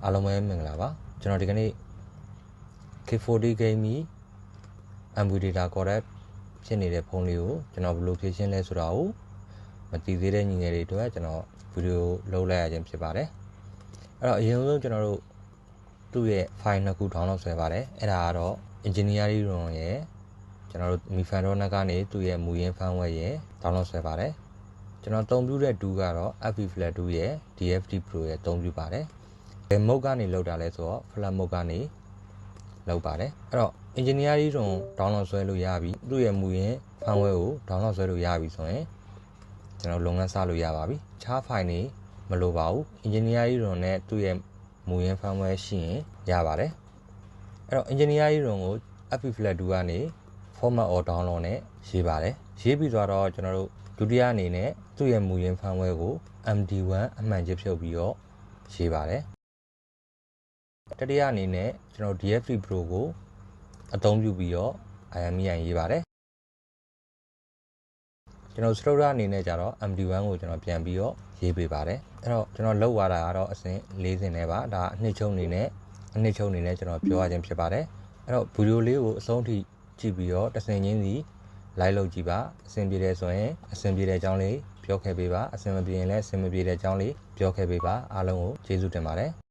အားလုံးပဲမင်္ဂလာပါကျွန်တော်ဒီကနေ့ K40 game MB data correct ဖြစ်နေတဲ့ဖုန်းလေးကိုကျွန်တော်ဘယ်လိုဖြည့်ရှင်းလဲဆိုတာကိုမသိသေးတဲ့ညီငယ်တွေအတွက်ကျွန်တော်ဗီဒီယိုလုပ်လိုက်ရခြင်းဖြစ်ပါတယ်အဲ့တော့အရင်ဆုံးကျွန်တော်တို့သူ့ရဲ့ file နှစ်ခု download ဆွဲပါတယ်အဲ့ဒါကတော့ engineering room ရဲ့ကျွန်တော်တို့ Mifandona ကနေသူ့ရဲ့မူရင်း firmware ရဲ့ download ဆွဲပါတယ်ကျွန်တော်အသုံးပြုတဲ့ tool ကတော့ FB-Flat 2 ရဲ့ DFT Pro ရဲ့အသုံးပြုပါတယ်ဘယ် mode ကနေလောက်တာလဲဆိုတော့ flat mode ကနေလောက်ပါတယ်အဲ့တော့ engineering room download ဆွဲလို့ရပြီသူ့ရဲ့မူရင်း firmware ကို download ဆွဲလို့ရပြီဆိုရင်ကျွန်တော်လုပ်ငန်းစလို့ရပါပြီခြား file နေမလိုပါဘူး engineering room နဲ့သူ့ရဲ့မူရင်း firmware ရှိရင်ရပါတယ်အဲ့တော့ engineering room ကို FB-Flat 2 ကနေ format or download နဲ့ရေးပါတယ်ရေးပြီးသွားတော့ကျွန်တော်တို့ဒုတိယအနေနဲ့သူ့ရဲ့မူရင်း firmware ကို MD1 အမှန်ချစ်ဖြုတ်ပြီးတော့ရေးပါတယ်တတိယအနေနဲ့ကျွန်တော် DFT Pro ကိုအသုံးပြုပြီးတော့ IMEI ရေးပါတယ်ကျွန်တော်စတုဒ္ဒအနေနဲ့ကြတော့ MD1 ကိုကျွန်တော်ပြန်ပြီးတော့ရေးပေးပါတယ်အဲ့တော့ကျွန်တော်လောက်သွားတာကတော့အဆင့်၄ဆင့်နဲ့ပါဒါအနှစ်ချုပ်အနေနဲ့ကျွန်တော်ပြောရခြင်းဖြစ်ပါတယ်အဲ့တော့ဗီဒီယိုလေးကိုအဆုံးထိကြည့်ပြီးတော့တစ်ဆင့်ချင်းစီလိုက်လုပ်ကြည့်ပါအဆင်ပြေတယ်ဆိုရင်အဆင်ပြေတဲ့အကြောင်းလေးပြောခဲ့ပေးပါအဆင်မပြေရင်လည်းအဆင်မပြေတဲ့အကြောင်းလေးပြောခဲ့ပေးပါအားလုံးကိုကျေးဇူးတင်ပါတယ်